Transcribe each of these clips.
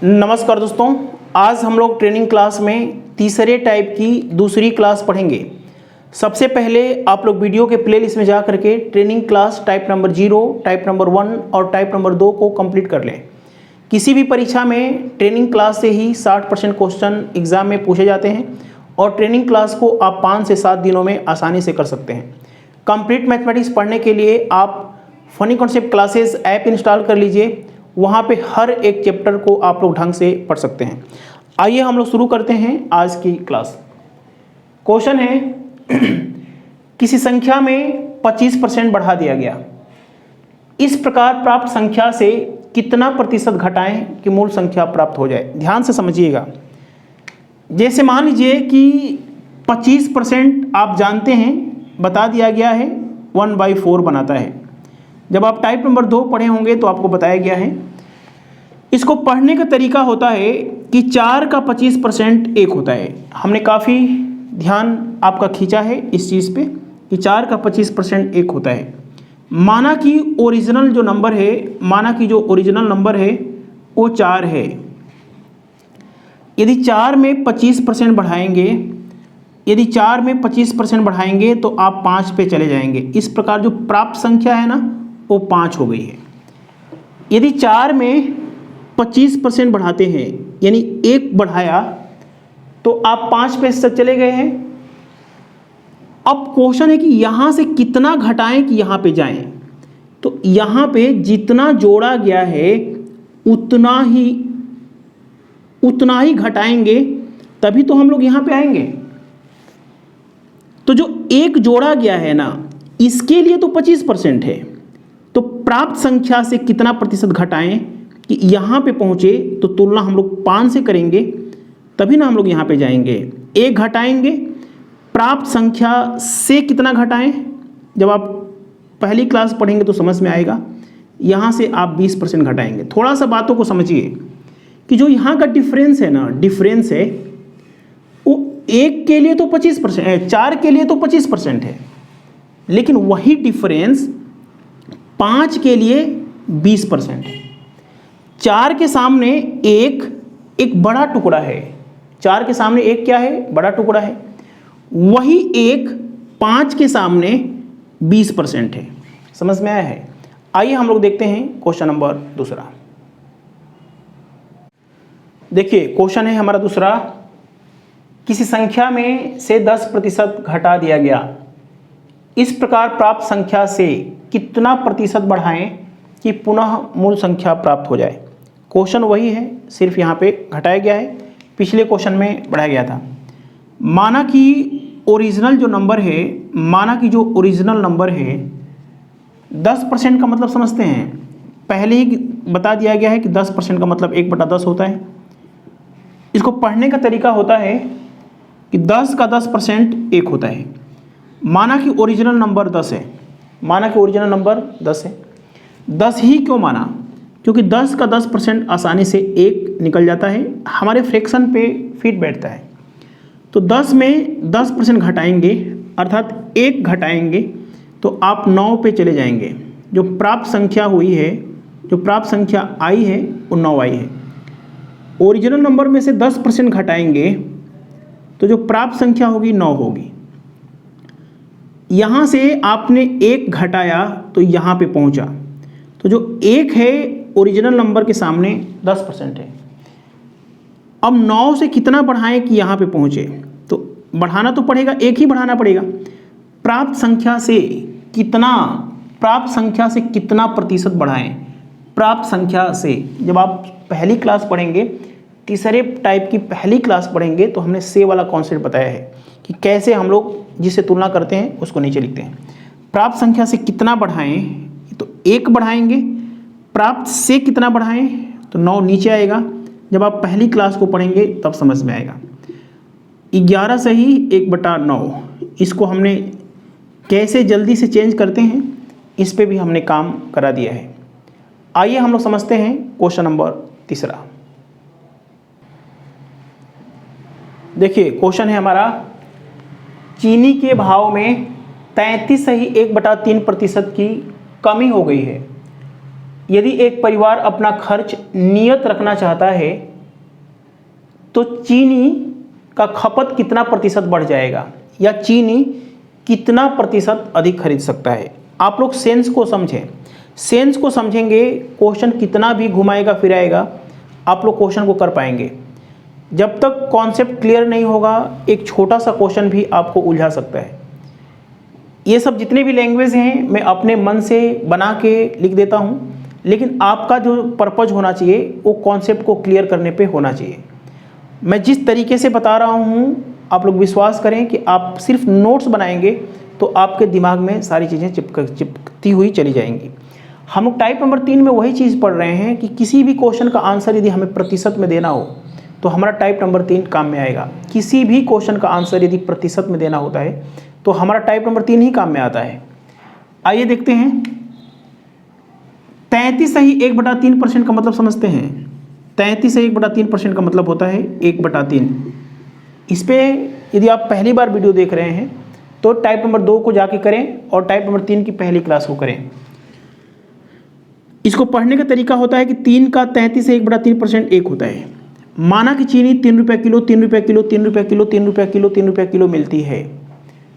नमस्कार दोस्तों, आज हम लोग ट्रेनिंग क्लास में तीसरे टाइप की दूसरी क्लास पढ़ेंगे। सबसे पहले आप लोग वीडियो के प्लेलिस्ट में जा करके training class type number 0, type number 1 और टाइप नंबर 2 को कंप्लीट कर लें। किसी भी परीक्षा में ट्रेनिंग क्लास से ही 60% क्वेश्चन एग्जाम में पूछे जाते हैं और ट्रेनिंग क्लास को आप 5 से 7 दिनों में आसानी से कर सकते हैं। कंप्लीट मैथमेटिक्स पढ़ने के लिए आप funny concept classes app install कर लीजिए, वहाँ पे हर एक चैप्टर को आप लोग ढंग से पढ़ सकते हैं। आइए हम लोग शुरू करते हैं आज की क्लास। क्वेश्चन है किसी संख्या में 25% बढ़ा दिया गया, इस प्रकार प्राप्त संख्या से कितना प्रतिशत घटाएं कि मूल संख्या प्राप्त हो जाए। ध्यान से समझिएगा। जैसे मान लीजिए कि 25% आप जानते हैं, बता दिया गया है 1/4 बनाता है। जब आप टाइप नंबर 2 पढ़े होंगे तो आपको बताया गया है। इसको पढ़ने का तरीका होता है कि 4 का 25% 1 होता है। हमने काफ़ी ध्यान आपका खींचा है इस चीज़ पे कि 4 का 25% 1 होता है। माना कि ओरिजिनल जो नंबर है वो 4 है। यदि 4 में 25% बढ़ाएंगे तो आप 5 पे चले जाएंगे। इस प्रकार जो प्राप्त संख्या है ना वो 5 हो गई है। यदि 4 में 25% बढ़ाते हैं यानी 1 बढ़ाया तो आप 5 पे से चले गए हैं। अब क्वेश्चन है कि यहाँ से कितना घटाएं कि यहाँ पे जाएं। तो यहाँ पे जितना जोड़ा गया है उतना ही घटाएंगे, तभी तो हम लोग यहाँ पे आएंगे। तो जो 1 जोड़ा गया है ना, इसके लिए तो 25% है। तो प्राप्त संख्या से कितना प्रतिशत घटाएं कि यहाँ पे पहुँचे, तो तुलना हम लोग 5 से करेंगे तभी ना हम लोग यहाँ पे जाएंगे। 1 घटाएंगे, प्राप्त संख्या से कितना घटाएं, जब आप पहली क्लास पढ़ेंगे तो समझ में आएगा। यहाँ से आप 20% घटाएंगे। थोड़ा सा बातों को समझिए कि जो यहाँ का डिफरेंस है ना, डिफरेंस है वो 1 के लिए तो 25% है, 4 के लिए तो 25% है, लेकिन वही डिफरेंस 5 के लिए 20% है। 4 के सामने एक बड़ा टुकड़ा है। 4 के सामने एक क्या है? बड़ा टुकड़ा है। वही 1 5 के सामने 20% है। समझ में आया है? आइए हम लोग देखते हैं क्वेश्चन नंबर दूसरा। देखिए क्वेश्चन है हमारा दूसरा, किसी संख्या में से 10% घटा दिया गया, इस प्रकार प्राप्त संख्या से कितना प्रतिशत बढ़ाएं कि पुनः मूल संख्या प्राप्त हो जाए। क्वेश्चन वही है, सिर्फ यहाँ पे घटाया गया है, पिछले क्वेश्चन में बढ़ाया गया था। माना कि ओरिजिनल जो नंबर है 10% का मतलब समझते हैं। पहले ही बता दिया गया है कि 10% का मतलब 1/10 होता है। इसको पढ़ने का तरीका होता है कि 10 का 10% 1 होता है। माना कि ओरिजिनल नंबर 10 है। 10 ही क्यों माना? क्योंकि 10 का 10% आसानी से 1 निकल जाता है, हमारे फ्रैक्शन पे फिट बैठता है। तो 10 में 10% घटाएंगे अर्थात 1 घटाएंगे तो आप 9 पे चले जाएंगे। जो प्राप्त संख्या आई है वो 9 आई है। ओरिजिनल नंबर में से 10% घटाएंगे तो जो प्राप्त संख्या होगी 9 होगी। यहाँ से आपने 1 घटाया तो यहाँ पे पहुँचा, तो जो 1 है ओरिजिनल नंबर के सामने 10% है। अब 9 से कितना बढ़ाएं कि यहाँ पे पहुँचे, तो बढ़ाना तो पड़ेगा, 1 ही बढ़ाना पड़ेगा। प्राप्त संख्या से कितना प्रतिशत बढ़ाएं। प्राप्त संख्या से जब आप पहली क्लास पढ़ेंगे, तीसरे टाइप की पहली क्लास पढ़ेंगे, तो हमने से वाला कॉन्सेप्ट बताया है कि कैसे हम लोग जिससे तुलना करते हैं उसको नीचे लिखते हैं। प्राप्त संख्या से कितना बढ़ाएं, तो 1 बढ़ाएंगे। प्राप्त से कितना बढ़ाएं, तो 9 नीचे आएगा। जब आप पहली क्लास को पढ़ेंगे तब समझ में आएगा। 11 सही 1/9, इसको हमने कैसे जल्दी से चेंज करते हैं इस पे भी हमने काम करा दिया है। आइए हम लोग समझते हैं क्वेश्चन नंबर तीसरा। देखिए क्वेश्चन है हमारा, चीनी के भाव में 33 सही 1/3% की कमी हो गई है। यदि एक परिवार अपना खर्च नियत रखना चाहता है तो चीनी का खपत कितना प्रतिशत बढ़ जाएगा, या चीनी कितना प्रतिशत अधिक खरीद सकता है। आप लोग सेंस को समझें, सेंस को समझेंगे, क्वेश्चन कितना भी घुमाएगा फिराएगा आप लोग क्वेश्चन को कर पाएंगे। जब तक कॉन्सेप्ट क्लियर नहीं होगा एक छोटा सा क्वेश्चन भी आपको उलझा सकता है। ये सब जितने भी लैंग्वेज हैं मैं अपने मन से बना के लिख देता हूँ, लेकिन आपका जो पर्पज होना चाहिए वो कॉन्सेप्ट को क्लियर करने पे होना चाहिए। मैं जिस तरीके से बता रहा हूँ आप लोग विश्वास करें कि आप सिर्फ नोट्स बनाएंगे तो आपके दिमाग में सारी चीज़ें चिपकती हुई चली जाएंगी। हम लोग टाइप नंबर 3 में वही चीज़ पढ़ रहे हैं कि किसी भी क्वेश्चन का आंसर यदि हमें प्रतिशत में देना हो तो हमारा टाइप नंबर 3 काम में आएगा। किसी भी क्वेश्चन का आंसर यदि प्रतिशत में देना होता है तो हमारा टाइप नंबर 3 ही काम में आता है। आइए देखते हैं 33 का मतलब समझते हैं। 33 का मतलब होता है 1/3। इस पे यदि आप पहली बार वीडियो देख रहे हैं तो टाइप नंबर 2 को जाके करें और टाइप नंबर 3 की पहली क्लास को करें। इसको पढ़ने का तरीका होता है कि 3 का 33 से 1/3% 1 होता है। माना कि चीनी 3 रुपये किलो 3 रुपये किलो 3 रुपये किलो 3 रुपये किलो 3 रुपये किलो मिलती है,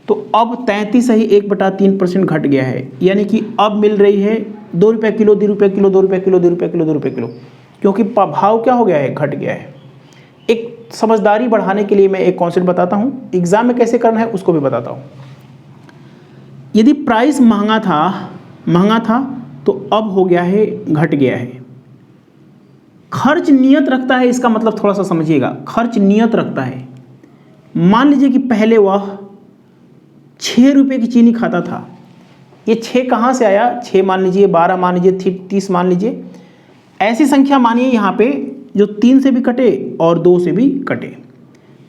तो अब 33 ही 1/3% घट गया है, यानी कि अब मिल रही है 2 रुपये किलो 2 रुपये किलो 2 रुपये किलो 2 रुपये किलो 2 रुपये किलो, क्योंकि भाव क्या हो गया है, घट गया है। एक समझदारी बढ़ाने के लिए मैं एक कॉन्सेप्ट बताता हूँ, एग्जाम में कैसे करना है उसको भी बताता हूँ। यदि प्राइस महंगा था तो अब हो गया है, घट गया है। खर्च नियत रखता है, इसका मतलब थोड़ा सा समझिएगा, खर्च नियत रखता है। मान लीजिए कि पहले वह 6 रुपये की चीनी खाता था, ये 6 कहाँ से आया, 6 मान लीजिए, 12 मान लीजिए, 30 मान लीजिए, ऐसी संख्या मानिए यहाँ पे जो 3 से भी कटे और 2 से भी कटे।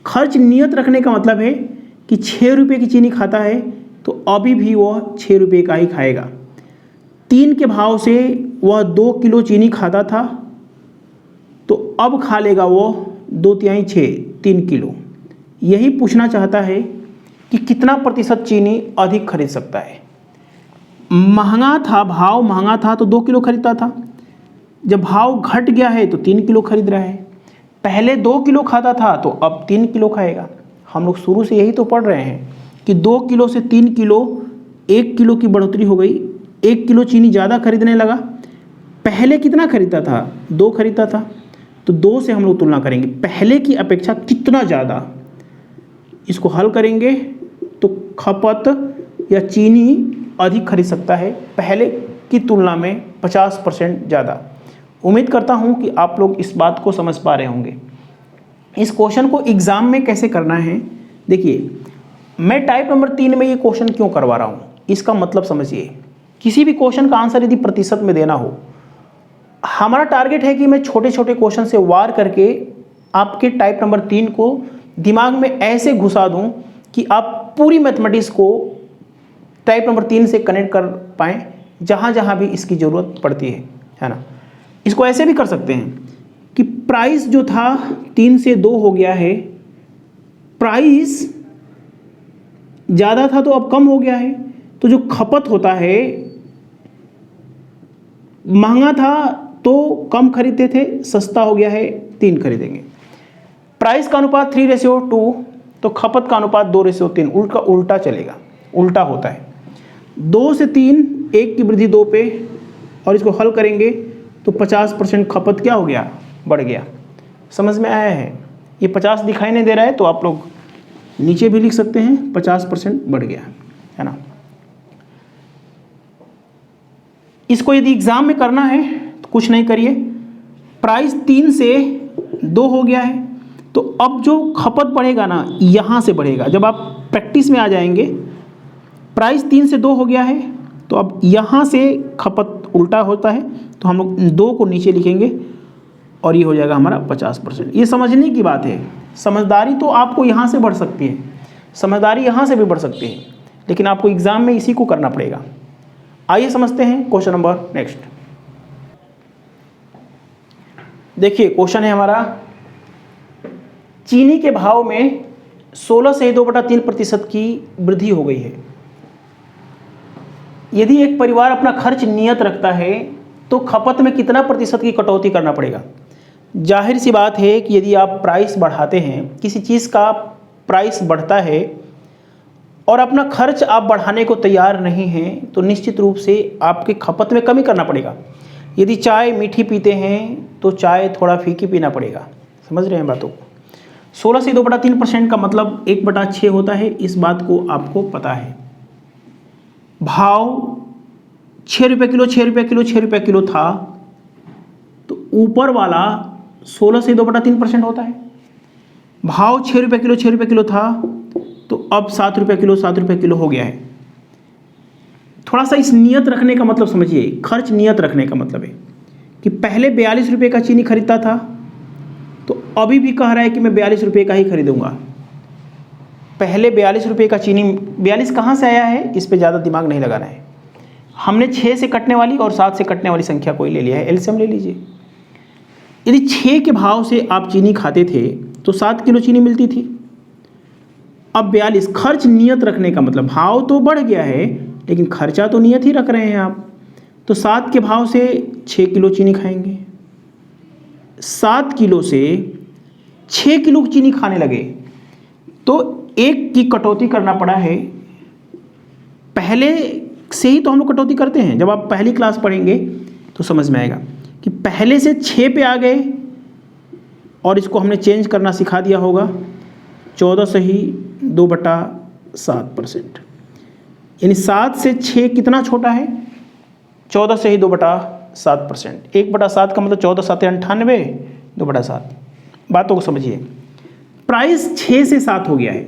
खर्च नियत रखने का मतलब है कि 6 रुपये की चीनी खाता है तो अभी भी वह 6 रुपये का ही खाएगा। 3 के भाव से वह 2 किलो चीनी खाता था तो अब खा लेगा वह 2/3 6 3 किलो। यही पूछना चाहता है कि कितना प्रतिशत चीनी अधिक खरीद सकता है। महंगा था, भाव महंगा था तो 2 किलो खरीदता था, जब भाव घट गया है तो 3 किलो खरीद रहा है। पहले 2 किलो खाता था तो अब 3 किलो खाएगा। हम लोग शुरू से यही तो पढ़ रहे हैं कि 2 किलो से 3 किलो 1 किलो की बढ़ोतरी हो गई, 1 किलो चीनी ज़्यादा खरीदने लगा। पहले कितना खरीदता था, 2 खरीदता था, तो 2 से हम लोग तुलना करेंगे पहले की अपेक्षा कितना ज़्यादा। इसको हल करेंगे तो खपत या चीनी अधिक खरीद सकता है पहले की तुलना में 50% ज़्यादा। उम्मीद करता हूं कि आप लोग इस बात को समझ पा रहे होंगे। इस क्वेश्चन को एग्ज़ाम में कैसे करना है, देखिए मैं टाइप नंबर 3 में ये क्वेश्चन क्यों करवा रहा हूँ, इसका मतलब समझिए। किसी भी क्वेश्चन का आंसर यदि प्रतिशत में देना हो, हमारा टारगेट है कि मैं छोटे छोटे क्वेश्चन से वार करके आपके टाइप नंबर 3 को दिमाग में ऐसे घुसा दूं कि आप पूरी मैथमेटिक्स को टाइप नंबर 3 से कनेक्ट कर पाएँ जहाँ जहाँ भी इसकी ज़रूरत पड़ती है ना। इसको ऐसे भी कर सकते हैं कि प्राइस जो था 3 से 2 हो गया है, प्राइस ज़्यादा था तो अब कम हो गया है, तो जो खपत होता है, महंगा था तो कम खरीदते थे, सस्ता हो गया है 3 खरीदेंगे। प्राइस का अनुपात 3:2 तो खपत का अनुपात 2:3, उल्टा चलेगा, उल्टा होता है। 2 से 3 1 की वृद्धि 2 पे, और इसको हल करेंगे तो 50% खपत क्या हो गया, बढ़ गया। समझ में आया है? ये 50 दिखाई नहीं दे रहा है तो आप लोग नीचे भी लिख सकते हैं 50% बढ़ गया, है ना। इसको यदि एग्जाम में करना है तो कुछ नहीं करिए, प्राइस 3 से 2 हो गया है तो अब जो खपत बढ़ेगा ना, यहाँ से बढ़ेगा। जब आप प्रैक्टिस में आ जाएंगे, प्राइस 3 से 2 हो गया है तो अब यहाँ से खपत उल्टा होता है, तो हम लोग 2 को नीचे लिखेंगे और ये हो जाएगा हमारा 50%। ये समझने की बात है। समझदारी तो आपको यहाँ से बढ़ सकती है, समझदारी यहाँ से भी बढ़ सकती है, लेकिन आपको एग्ज़ाम में इसी को करना पड़ेगा। आइए समझते हैं क्वेश्चन नंबर नेक्स्ट। देखिए क्वेश्चन है हमारा, चीनी के भाव में 16 से 2/3% की वृद्धि हो गई है। यदि एक परिवार अपना खर्च नियत रखता है तो खपत में कितना प्रतिशत की कटौती करना पड़ेगा। जाहिर सी बात है कि यदि आप प्राइस बढ़ाते हैं, किसी चीज़ का प्राइस बढ़ता है और अपना खर्च आप बढ़ाने को तैयार नहीं हैं, तो निश्चित रूप से आपके खपत में कमी करना पड़ेगा। यदि चाय मीठी पीते हैं तो चाय थोड़ा फीकी पीना पड़ेगा। समझ रहे हैं बातों को। 16 से 2/3% का मतलब 1/6 होता है, इस बात को आपको पता है। भाव 6 रुपये किलो 6 रुपये किलो 6 रुपये किलो था, तो ऊपर वाला 16 से 2/3% होता है। भाव 6 रुपये किलो 6 रुपये किलो था, तो अब 7 रुपये किलो 7 रुपये किलो हो गया है। थोड़ा सा इस नियत रखने का मतलब समझिए, खर्च नियत रखने का मतलब है कि पहले 42 रुपये का चीनी खरीदता था, तो अभी भी कह रहा है कि मैं 42 रुपये का ही खरीदूंगा। पहले 42 रुपये का चीनी, 42 कहाँ से आया है, इस पर ज़्यादा दिमाग नहीं लगाना है। हमने 6 से कटने वाली और 7 से कटने वाली संख्या कोई ले लिया है, एलसीएम ले लीजिए। यदि 6 के भाव से आप चीनी खाते थे तो 7 किलो चीनी मिलती थी। अब 42, खर्च नियत रखने का मतलब, भाव तो बढ़ गया है लेकिन खर्चा तो नियत ही रख रहे हैं आप। तो 7 के भाव से 6 किलो चीनी खाएंगे, 7 किलो से 6 किलो चीनी खाने लगे तो 1 की कटौती करना पड़ा है। पहले से ही तो हम लोग कटौती करते हैं, जब आप पहली क्लास पढ़ेंगे तो समझ में आएगा कि पहले से 6 पे आ गए और इसको हमने चेंज करना सिखा दिया होगा। 14 से ही 2/7%, यानी 7 से 6 कितना छोटा है, 14 से ही 2/7%। 1/7 का मतलब 14 7 98, 2/7। बातों को समझिए। प्राइस 6 से 7 हो गया है,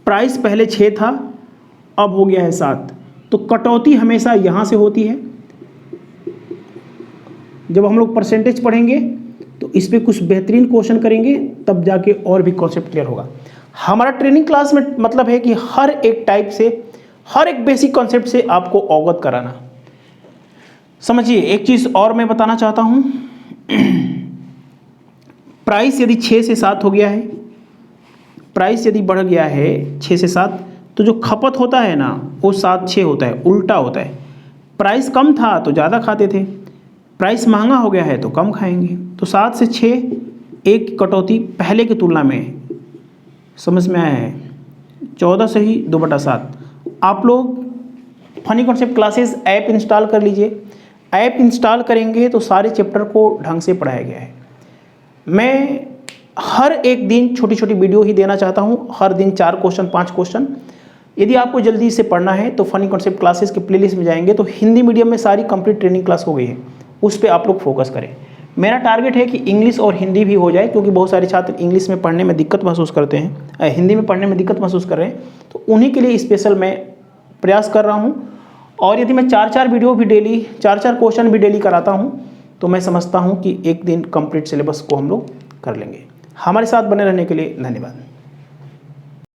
प्राइस पहले 6 था अब हो गया है 7, तो कटौती हमेशा यहाँ से होती है। जब हम लोग परसेंटेज पढ़ेंगे तो इस पर कुछ बेहतरीन क्वेश्चन करेंगे, तब जाके और भी कॉन्सेप्ट क्लियर होगा। हमारा ट्रेनिंग क्लास में मतलब है कि हर एक टाइप से, हर एक बेसिक कॉन्सेप्ट से आपको अवगत कराना। समझिए, एक चीज़ और मैं बताना चाहता हूँ। प्राइस यदि 6 से 7 हो गया है, प्राइस यदि बढ़ गया है 6 से 7, तो जो खपत होता है ना वो 7-6 होता है, उल्टा होता है। प्राइस कम था तो ज़्यादा खाते थे, प्राइस महंगा हो गया है तो कम खाएंगे। तो 7 से 6 एक की कटौती पहले की तुलना में समझ में आया है। 14 से ही 2/7। आप लोग funny concept classes app install कर लीजिए। ऐप इंस्टॉल करेंगे तो सारे चैप्टर को ढंग से पढ़ाया गया है। मैं हर एक दिन छोटी छोटी वीडियो ही देना चाहता हूँ, हर दिन 4 क्वेश्चन 5 क्वेश्चन। यदि आपको जल्दी से पढ़ना है तो फनी कॉन्सेप्ट क्लासेस के प्लेलिस्ट में जाएंगे तो हिंदी मीडियम में सारी कंप्लीट ट्रेनिंग क्लास हो गई है, उस पर आप लोग फोकस करें। मेरा टारगेट है कि इंग्लिश और हिंदी भी हो जाए, क्योंकि बहुत सारे छात्र इंग्लिश में पढ़ने में दिक्कत महसूस करते हैं, हिंदी में पढ़ने में दिक्कत महसूस कर रहे हैं, तो उन्हीं के लिए स्पेशल मैं प्रयास कर रहा हूँ। और यदि मैं 4-4 वीडियो भी डेली, 4-4 क्वेश्चन भी डेली कराता हूँ, तो मैं समझता हूँ कि एक दिन कंप्लीट सिलेबस को हम लोग कर लेंगे। हमारे साथ बने रहने के लिए धन्यवाद।